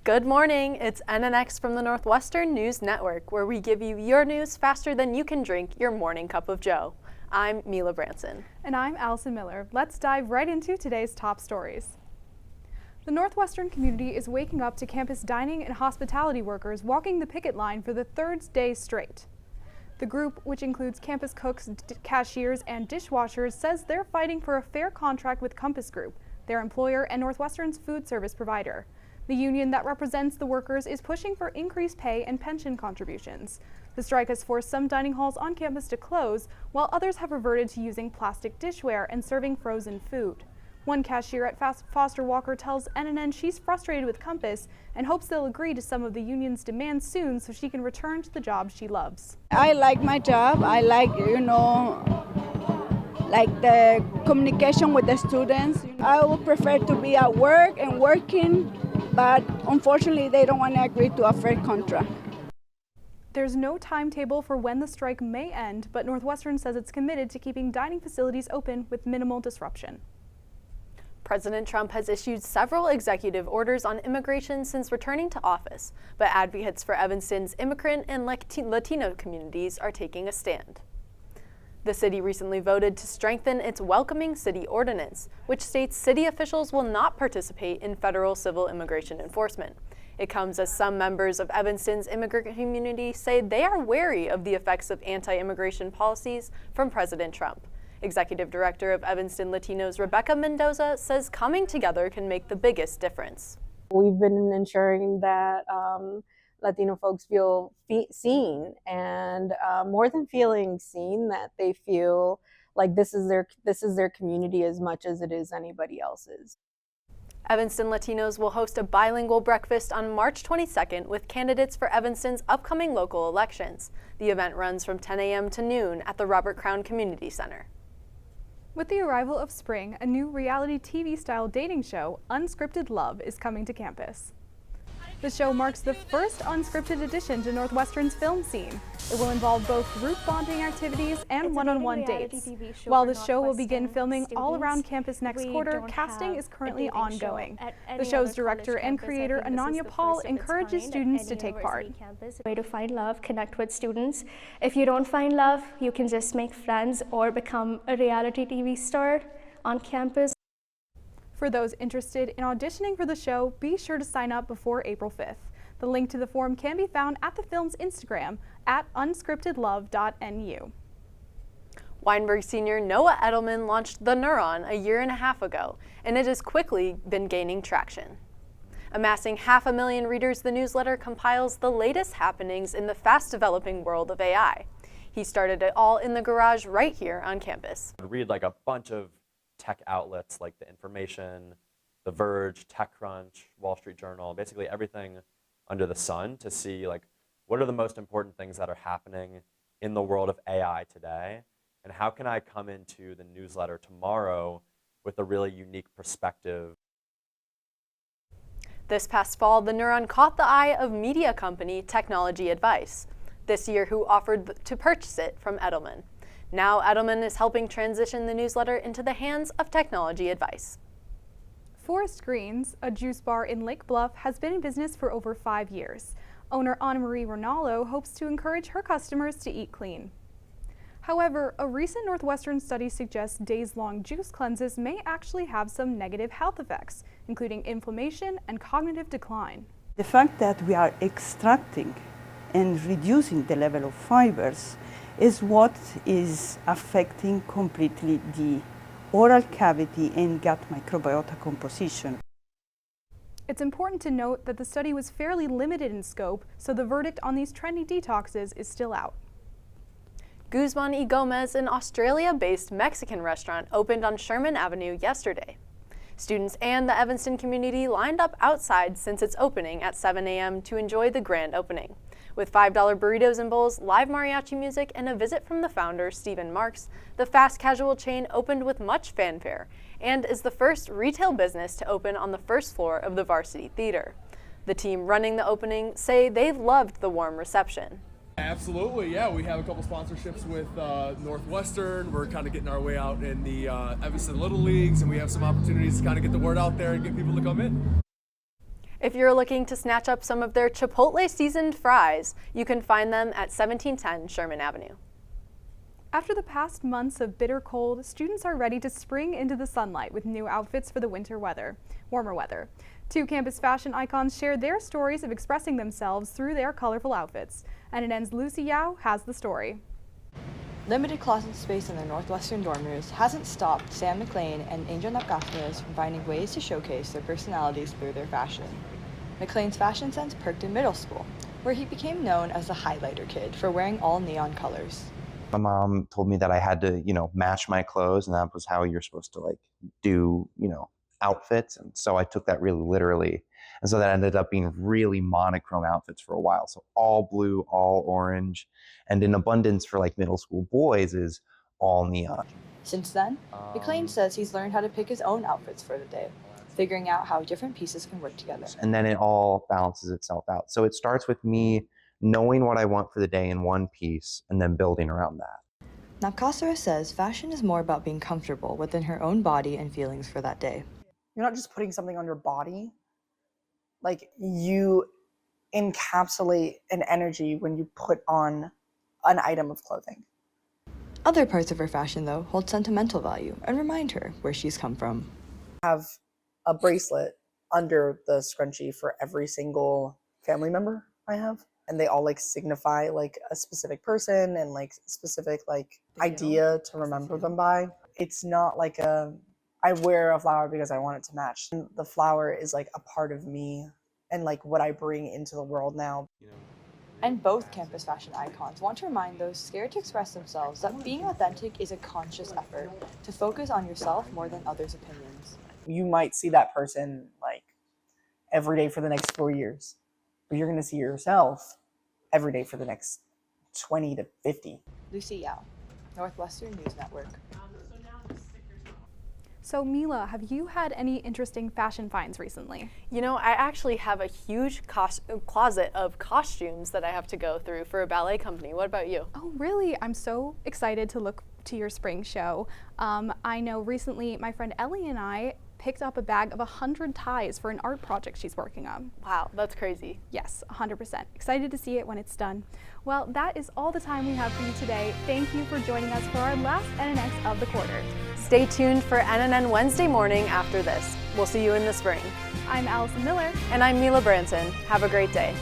Good morning, it's NNX from the Northwestern News Network, where we give you your news faster than you can drink your morning cup of joe. I'm Mila Branson. And I'm Allison Miller. Let's dive right into today's top stories. The Northwestern community is waking up to campus dining and hospitality workers walking the picket line for the third day straight. The group, which includes campus cooks, cashiers, and dishwashers, says they're fighting for a fair contract with Compass Group, their employer and Northwestern's food service provider. The union that represents the workers is pushing for increased pay and pension contributions. The strike has forced some dining halls on campus to close, while others have reverted to using plastic dishware and serving frozen food. One cashier at Foster Walker tells NNN she's frustrated with Compass and hopes they'll agree to some of the union's demands soon so she can return to the job she loves. I like my job. I like, like the communication with the students. I would prefer to be at work and working, but unfortunately they don't want to agree to a fair contract. There's no timetable for when the strike may end, but Northwestern says it's committed to keeping dining facilities open with minimal disruption. President Trump has issued several executive orders on immigration since returning to office, but advocates for Evanston's immigrant and Latino communities are taking a stand. The city recently voted to strengthen its Welcoming City Ordinance, which states city officials will not participate in federal civil immigration enforcement. It comes as some members of Evanston's immigrant community say they are wary of the effects of anti-immigration policies from President Trump. Executive Director of Evanston Latinos Rebecca Mendoza says coming together can make the biggest difference. We've been ensuring that Latino folks feel seen, and more than feeling seen, that they feel like this is their community as much as it is anybody else's. Evanston Latinos will host a bilingual breakfast on March 22nd with candidates for Evanston's upcoming local elections. The event runs from 10 a.m. to noon at the Robert Crown Community Center. With the arrival of spring, a new reality TV-style dating show, Unscripted Love, is coming to campus. The show marks the first unscripted addition to Northwestern's film scene. It will involve both group bonding activities and one-on-one dates. While the show will begin filming all around campus next quarter, casting is currently ongoing. The show's director and creator, Ananya Paul, encourages students to take part. Way to find love, connect with students. If you don't find love, you can just make friends or become a reality TV star on campus. For those interested in auditioning for the show, be sure to sign up before April 5th. The link to the form can be found at the film's Instagram at unscriptedlove.nu. Weinberg senior Noah Edelman launched The Neuron a year and a half ago, and it has quickly been gaining traction. Amassing 500,000 readers, the newsletter compiles the latest happenings in the fast-developing world of AI. He started it all in the garage right here on campus. I read like a bunch of tech outlets like The Information, The Verge, TechCrunch, Wall Street Journal, basically everything under the sun to see like what are the most important things that are happening in the world of AI today, and how can I come into the newsletter tomorrow with a really unique perspective. This past fall, The Neuron caught the eye of media company Technology Advice, this year who offered to purchase it from Edelman. Now Edelman is helping transition the newsletter into the hands of Technology Advice. Forest Greens, a juice bar in Lake Bluff, has been in business for over 5 years. Owner Anna Marie Ronaldo hopes to encourage her customers to eat clean. However, a recent Northwestern study suggests days-long juice cleanses may actually have some negative health effects, including inflammation and cognitive decline. The fact that we are extracting and reducing the level of fibers is what is affecting completely the oral cavity and gut microbiota composition. It's important to note that the study was fairly limited in scope, so the verdict on these trendy detoxes is still out. Guzman y Gomez, an Australia-based Mexican restaurant, opened on Sherman Avenue yesterday. Students and the Evanston community lined up outside since its opening at 7 a.m. to enjoy the grand opening. With $5 burritos and bowls, live mariachi music, and a visit from the founder, Stephen Marks, the fast casual chain opened with much fanfare and is the first retail business to open on the first floor of the Varsity Theater. The team running the opening say they've loved the warm reception. Absolutely, yeah. We have a couple sponsorships with Northwestern. We're kind of getting our way out in the Evanston Little Leagues, and we have some opportunities to kind of get the word out there and get people to come in. If you're looking to snatch up some of their Chipotle seasoned fries, you can find them at 1710 Sherman Avenue. After the past months of bitter cold, students are ready to spring into the sunlight with new outfits for the warmer weather. Two campus fashion icons share their stories of expressing themselves through their colorful outfits. NNN's Lucy Yao has the story. Limited closet space in the Northwestern dormers hasn't stopped Sam McLean and Angel Napkasmias from finding ways to showcase their personalities through their fashion. McLean's fashion sense perked in middle school, where he became known as the highlighter kid for wearing all neon colors. My mom told me that I had to, match my clothes, and that was how you're supposed to do, outfits. And so I took that really literally. And so that ended up being really monochrome outfits for a while. So all blue, all orange, and in abundance for middle school boys is all neon. Since then, McLean says he's learned how to pick his own outfits for the day, figuring out how different pieces can work together. And then it all balances itself out. So it starts with me knowing what I want for the day in one piece and then building around that. Napkasara says fashion is more about being comfortable within her own body and feelings for that day. You're not just putting something on your body. You encapsulate an energy when you put on an item of clothing. Other parts of her fashion, though, hold sentimental value and remind her where she's come from. I have a bracelet under the scrunchie for every single family member I have. And they all signify a specific person and specific idea to remember them by. It's not I wear a flower because I want it to match. And the flower is a part of me and what I bring into the world now. And both campus fashion icons want to remind those scared to express themselves that being authentic is a conscious effort to focus on yourself more than others' opinions. You might see that person every day for the next 4 years, but you're going to see yourself every day for the next 20 to 50. Lucy Yao, Northwestern News Network. So Mila, have you had any interesting fashion finds recently? I actually have a huge closet of costumes that I have to go through for a ballet company. What about you? Oh, really? I'm so excited to look to your spring show. I know recently my friend Ellie and I picked up a bag of 100 ties for an art project she's working on. Wow, that's crazy. Yes, 100%. Excited to see it when it's done. Well, that is all the time we have for you today. Thank you for joining us for our last NNX of the quarter. Stay tuned for NNN Wednesday morning after this. We'll see you in the spring. I'm Allison Miller. And I'm Mila Branson. Have a great day.